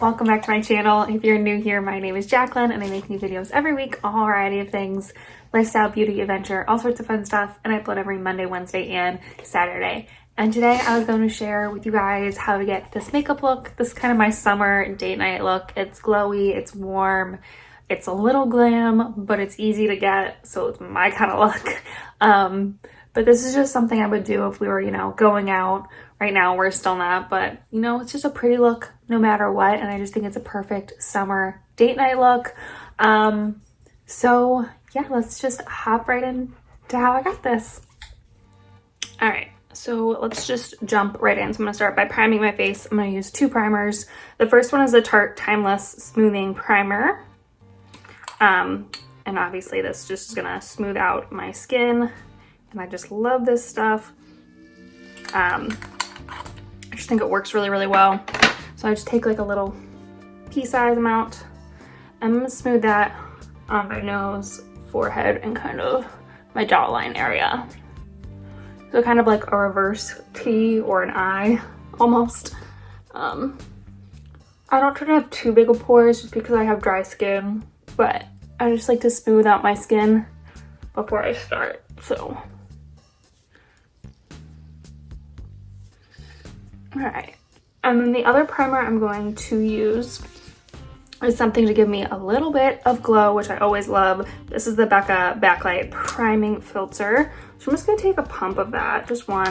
welcome back to my channel. If you're new here, my name is Jacqueline and I make new videos every week, a whole variety of things, lifestyle, beauty, adventure, all sorts of fun stuff, and I upload every Monday, Wednesday, and Saturday. And today I was going to share with you guys how to get this makeup look. This is kind of my summer date night look. It's glowy, it's warm, it's a little glam, but it's easy to get, so it's my kind of look. But this is just something I would do if we were, going out. Right now we're still not, but it's just a pretty look no matter what, and I just think it's a perfect summer date night look. So yeah, let's just hop right into how I got this. All right, so let's just jump right in. So I'm gonna start by priming my face. I'm gonna use two primers. The first one is the Tarte Timeless Smoothing Primer. And obviously this just is gonna smooth out my skin, and I just love this stuff. I just think it works really, really well. So I just take like a little pea-size amount. I'm gonna smooth that on my nose, forehead, and kind of my jawline area. So kind of like a reverse T or an I, almost. I don't try to have too big of pores just because I have dry skin, but I just like to smooth out my skin before I start, so. All right, and then the other primer I'm going to use is something to give me a little bit of glow, which I always love. This is the BECCA Backlight Priming Filter. So I'm just gonna take a pump of that, just one,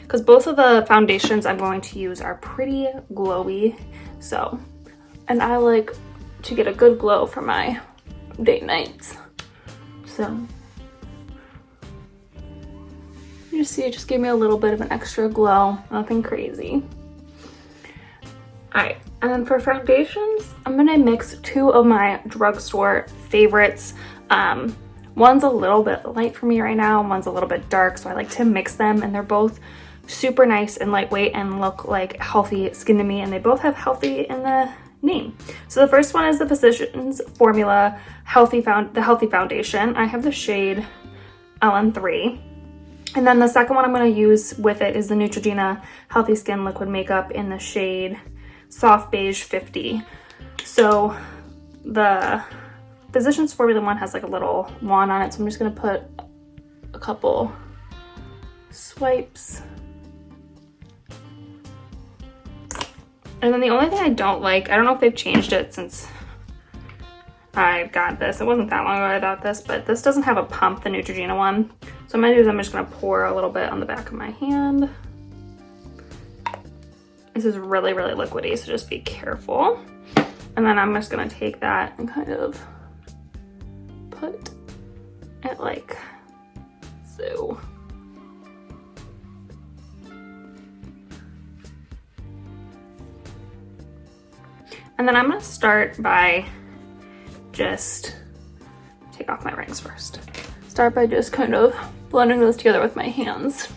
because both of the foundations I'm going to use are pretty glowy. So, and I like to get a good glow for my date nights. So, you see, it just gave me a little bit of an extra glow, nothing crazy. All right, and then for foundations, I'm gonna mix two of my drugstore favorites. One's a little bit light for me right now, and one's a little bit dark, so I like to mix them, and they're both super nice and lightweight and look like healthy skin to me, and they both have healthy in the name. So the first one is the Physicians Formula the Healthy Foundation. I have the shade LN3. And then the second one I'm going to use with it is the NEUTROGENA Healthy Skin Liquid Makeup in the shade Soft Beige 50. So the Physicians Formula one has like a little wand on it, so I'm just going to put a couple swipes. And then the only thing I don't like, I don't know if they've changed it since I got this. It wasn't that long ago I got this, but this doesn't have a pump, the Neutrogena one. So I'm just gonna pour a little bit on the back of my hand. This is really, really liquidy, so just be careful. And then I'm just gonna take that and kind of put it like so. And then I'm gonna start by just take off my rings first. Start by just kind of blending those together with my hands.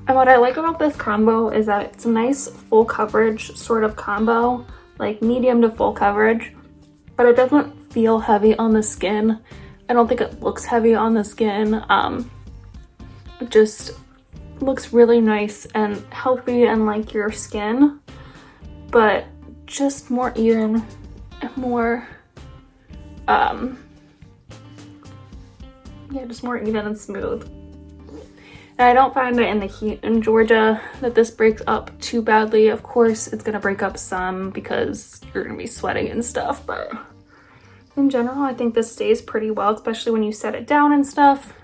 And what I like about this combo is that it's a nice full coverage sort of combo, like medium to full coverage, but it doesn't feel heavy on the skin. I don't think it looks heavy on the skin. It just looks really nice and healthy and like your skin, but just more even and more yeah, just more even and smooth. And I don't find that in the heat in Georgia that this breaks up too badly. Of course it's gonna break up some because you're gonna be sweating and stuff, but in general I think this stays pretty well, especially when you set it down and stuff.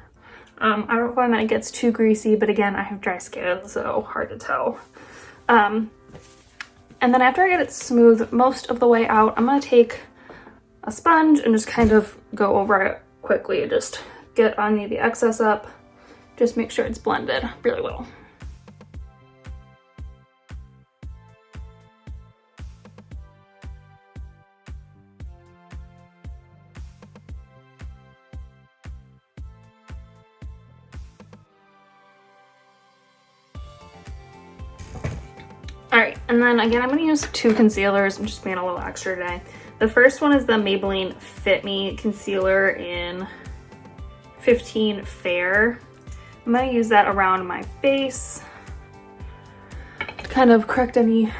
I don't find that it gets too greasy, but again, I have dry skin, so hard to tell. And then after I get it smooth most of the way out, I'm gonna take a sponge and just kind of go over it quickly. Just get any of the excess up. Just make sure it's blended really well. All right, and then again, I'm gonna use two concealers. I'm just being a little extra today. The first one is the Maybelline Fit Me Concealer in 15 Fair. I'm gonna use that around my face to kind of correct any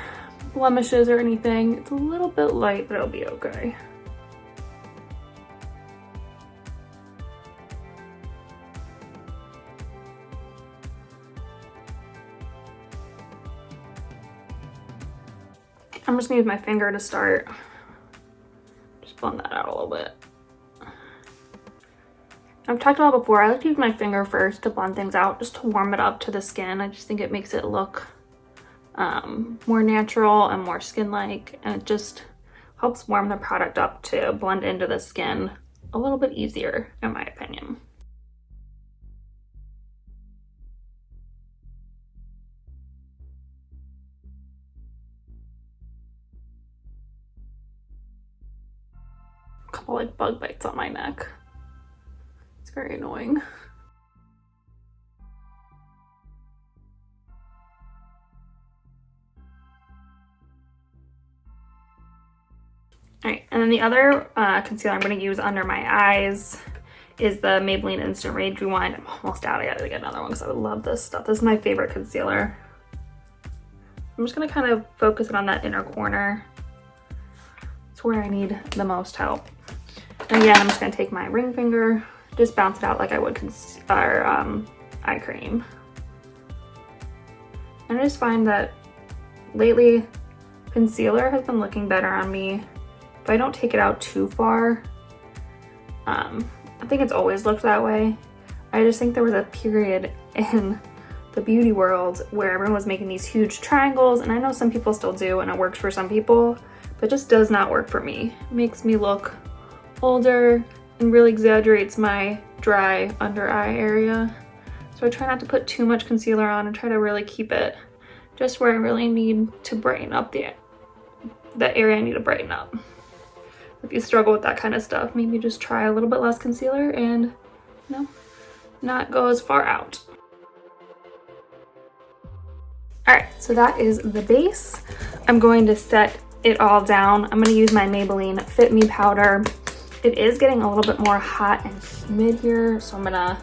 blemishes or anything. It's a little bit light, but it'll be okay. I'm just gonna use my finger to start. Just blend that out a little bit. I've talked about before, I like to use my finger first to blend things out, just to warm it up to the skin. I just think it makes it look more natural and more skin-like, and it just helps warm the product up to blend into the skin a little bit easier, in my opinion. A couple like bug bites on my neck. It's very annoying. All right, and then the other concealer I'm going to use under my eyes is the Maybelline Instant Rage Rewind. I'm almost out. I gotta get another one because I love this stuff. This is my favorite concealer. I'm just going to kind of focus it on that inner corner. It's where I need the most help. And again, I'm just going to take my ring finger, just bounce it out like I would eye cream. And I just find that lately concealer has been looking better on me if I don't take it out too far. I think it's always looked that way. I just think there was a period in the beauty world where everyone was making these huge triangles, and I know some people still do and it works for some people, but it just does not work for me. It makes me look older and really exaggerates my dry under eye area. So I try not to put too much concealer on and try to really keep it just where I really need to brighten up the area I need to brighten up. If you struggle with that kind of stuff, maybe just try a little bit less concealer and, you know, not go as far out. All right, so that is the base. I'm going to set it all down. I'm going to use my Maybelline Fit Me powder. It is getting a little bit more hot and humid here, so I'm going to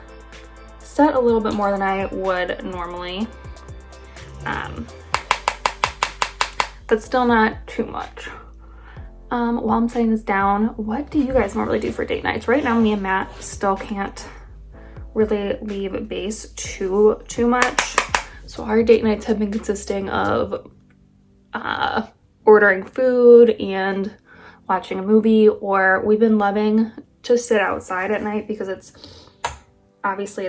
set a little bit more than I would normally. But still not too much. While I'm setting this down, what do you guys normally do for date nights? Right now, me and Matt still can't really leave base too much. So our date nights have been consisting of ordering food and watching a movie, or we've been loving to sit outside at night because it's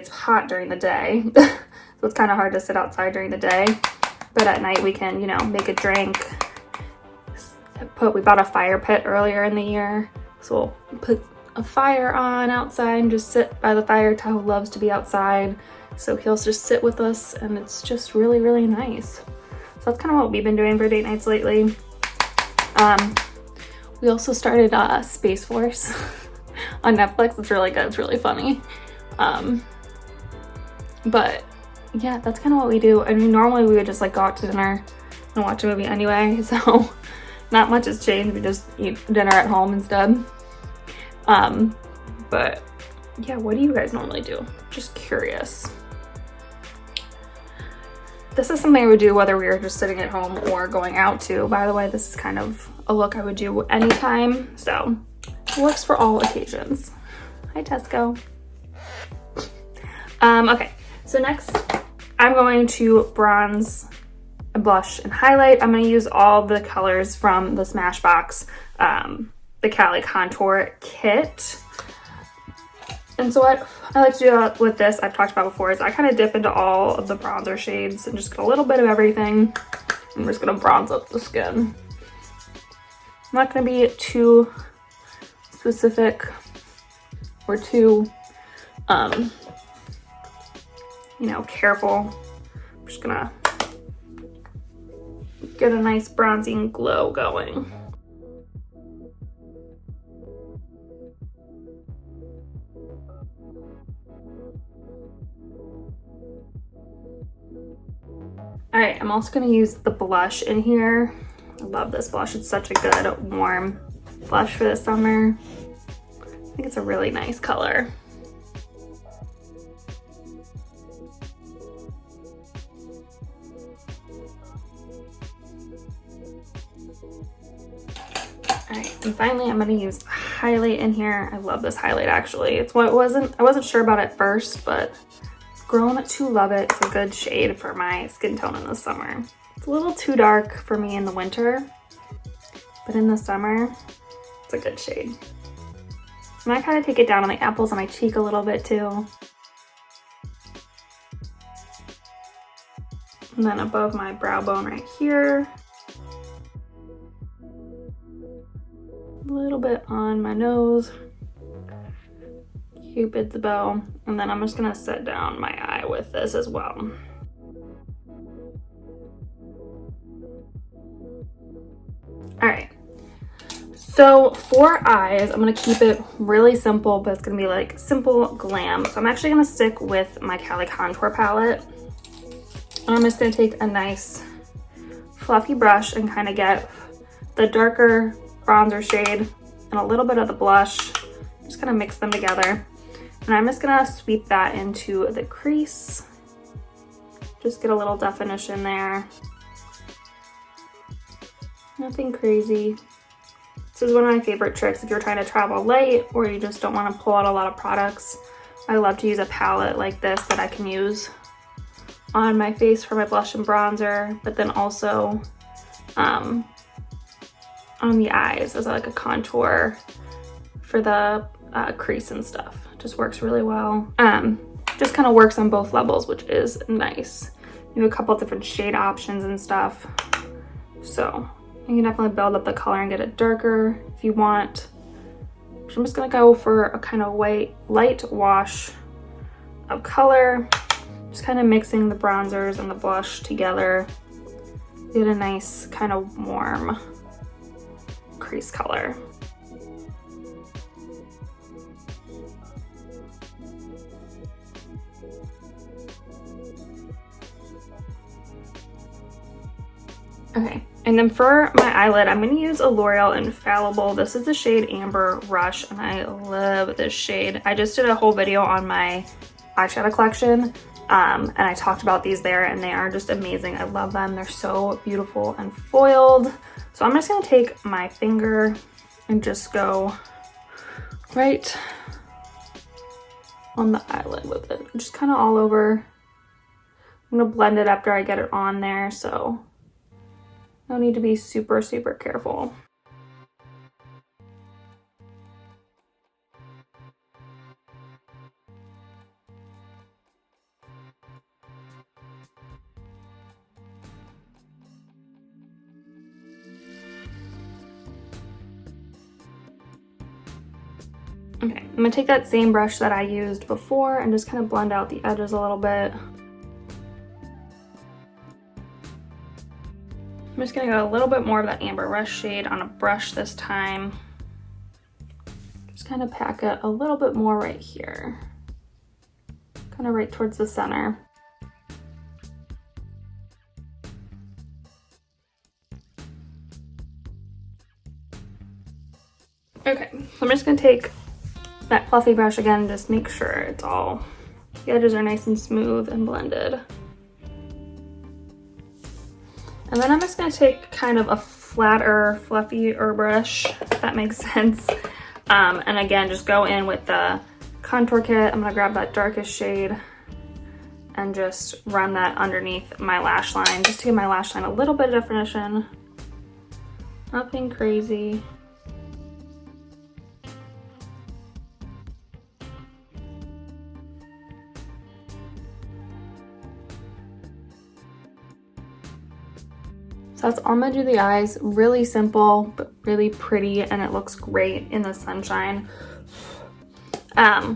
hot during the day. So it's kind of hard to sit outside during the day. But at night we can, you know, make a drink. We bought a fire pit earlier in the year. So we'll put a fire on outside and just sit by the fire. Tahoe loves to be outside. So he'll just sit with us, and it's just really, really nice. So that's kind of what we've been doing for date nights lately. We also started Space Force on Netflix. It's really good. It's really funny. But yeah, that's kind of what we do. I mean, normally we would just like go out to dinner and watch a movie anyway. So not much has changed. We just eat dinner at home instead. But yeah, what do you guys normally do? Just curious. This is something I would do whether we were just sitting at home or going out too. By the way, this is kind of a look I would do anytime. So it works for all occasions. Hi, Tesco. Okay, so next I'm going to bronze, blush, and highlight. I'm going to use all the colors from the Smashbox, the Cali Contour Kit. And so what I like to do with this, I've talked about before, is I kind of dip into all of the bronzer shades and just get a little bit of everything. I'm just going to bronze up the skin. I'm not going to be too specific or too, you know, careful. I'm just going to get a nice bronzing glow going. All right, I'm also gonna use the blush in here. I love this blush. It's such a good warm blush for the summer. I think it's a really nice color. And finally, I'm gonna use highlight in here. I love this highlight actually. It's what I wasn't sure about it first, but grown to love it. It's a good shade for my skin tone in the summer. It's a little too dark for me in the winter, but in the summer, it's a good shade. And I kind of take it down on the apples on my cheek a little bit too. And then above my brow bone right here. A little bit on my nose. Cupid's bow. And then I'm just gonna set down my eye with this as well. All right. So for eyes, I'm gonna keep it really simple, but it's gonna be like simple glam. So I'm actually gonna stick with my Cali contour palette. And I'm just gonna take a nice fluffy brush and kind of get the darker bronzer shade and a little bit of the blush. Just kind of mix them together. And I'm just gonna sweep that into the crease. Just get a little definition there. Nothing crazy. This is one of my favorite tricks if you're trying to travel light or you just don't want to pull out a lot of products. I love to use a palette like this that I can use on my face for my blush and bronzer, but then also on the eyes as like a contour for the crease and stuff. Just works really well. Just kind of works on both levels, which is nice. You have a couple different shade options and stuff. So you can definitely build up the color and get it darker if you want. So I'm just gonna go for a kind of white, light wash of color. Just kind of mixing the bronzers and the blush together. Get a nice kind of warm crease color. Okay, and then for my eyelid, I'm gonna use a L'Oreal Infallible. This is the shade Amber Rush, and I love this shade. I just did a whole video on my eyeshadow collection, and I talked about these there, and they are just amazing. I love them. They're so beautiful and foiled. So I'm just gonna take my finger and just go right on the eyelid with it. Just kind of all over. I'm gonna blend it after I get it on there, so no need to be super, super careful. Okay, I'm gonna take that same brush that I used before and just kind of blend out the edges a little bit. I'm just gonna go a little bit more of that Amber Rush shade on a brush this time. Just kind of pack it a little bit more right here. Kind of right towards the center. Okay, so I'm just gonna take that fluffy brush again, just make sure it's all, the edges are nice and smooth and blended. And then I'm just gonna take kind of a flatter, fluffier brush, if that makes sense. And again, just go in with the contour kit. I'm gonna grab that darkest shade and just run that underneath my lash line, just to give my lash line a little bit of definition. Nothing crazy. So that's all I'm gonna do the eyes. Really simple, but really pretty, and it looks great in the sunshine. I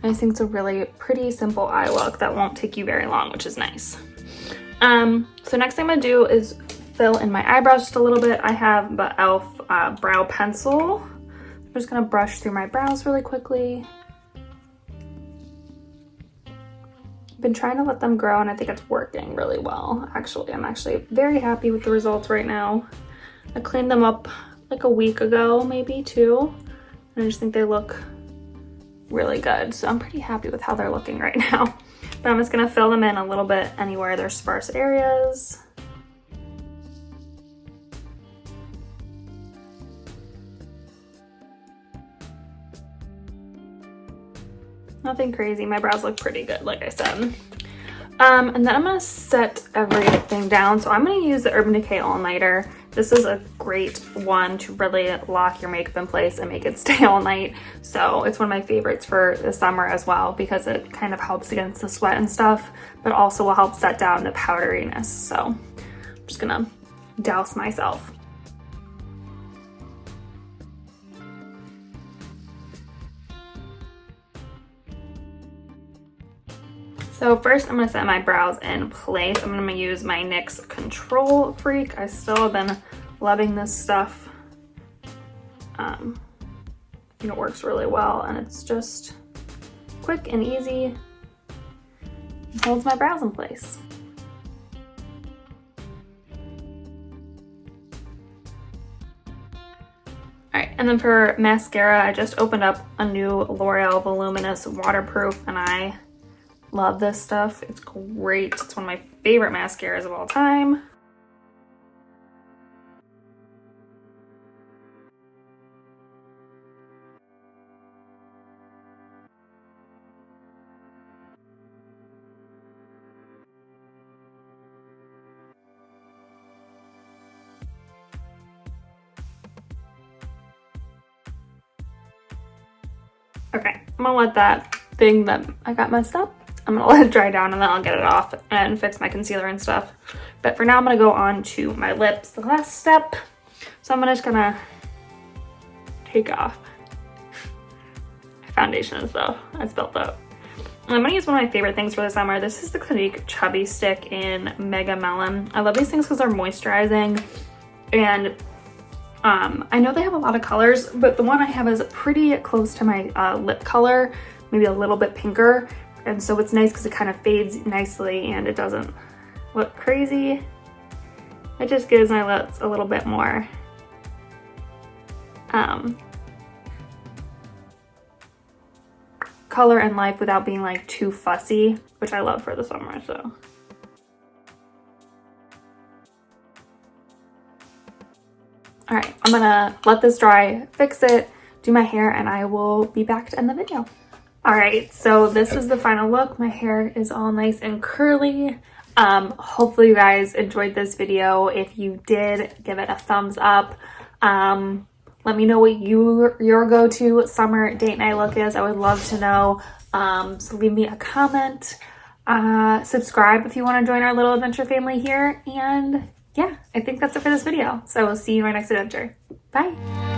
just think it's a really pretty, simple eye look that won't take you very long, which is nice. So next thing I'm gonna do is fill in my eyebrows just a little bit. I have the e.l.f. brow pencil. I'm just gonna brush through my brows really quickly. Been trying to let them grow, and I think it's working really well. Actually, I'm actually very happy with the results right now. I cleaned them up like a week ago, maybe 2, and I just think they look really good. So I'm pretty happy with how they're looking right now. But I'm just gonna fill them in a little bit anywhere there's sparse areas. Nothing crazy. My brows look pretty good, like I said. And then I'm gonna set everything down. So I'm gonna use the Urban Decay All Nighter. This is a great one to really lock your makeup in place and make it stay all night. So it's one of my favorites for the summer as well, because it kind of helps against the sweat and stuff, but also will help set down the powderiness. So I'm just gonna douse myself. So first I'm gonna set my brows in place. I'm gonna use my NYX Control Freak. I still have been loving this stuff. I think it works really well, and it's just quick and easy. It holds my brows in place. Alright, and then for mascara, I just opened up a new L'Oreal Voluminous Waterproof, and I love this stuff. It's great. It's one of my favorite mascaras of all time. Okay, I'm gonna let that thing that I got messed up, I'm gonna let it dry down, and then I'll get it off and fix my concealer and stuff. But for now, I'm gonna go on to my lips, the last step. So I'm just gonna take off my foundation and stuff. It's built up. And I'm gonna use one of my favorite things for the summer. This is the Clinique Chubby Stick in Mega Melon. I love these things because they're moisturizing, and I know they have a lot of colors, but the one I have is pretty close to my lip color, maybe a little bit pinker. And so it's nice because it kind of fades nicely and it doesn't look crazy. It just gives my lips a little bit more color and life without being like too fussy, which I love for the summer. So all right, I'm gonna let this dry, fix it, do my hair, and I will be back to end the video. All right, so this is the final look. My hair is all nice and curly. Hopefully you guys enjoyed this video. If you did, give it a thumbs up. Let me know what your go-to summer date night look is. I would love to know. So leave me a comment. Subscribe if you want to join our little adventure family here. And yeah, I think that's it for this video. So we'll see you in my next adventure. Bye.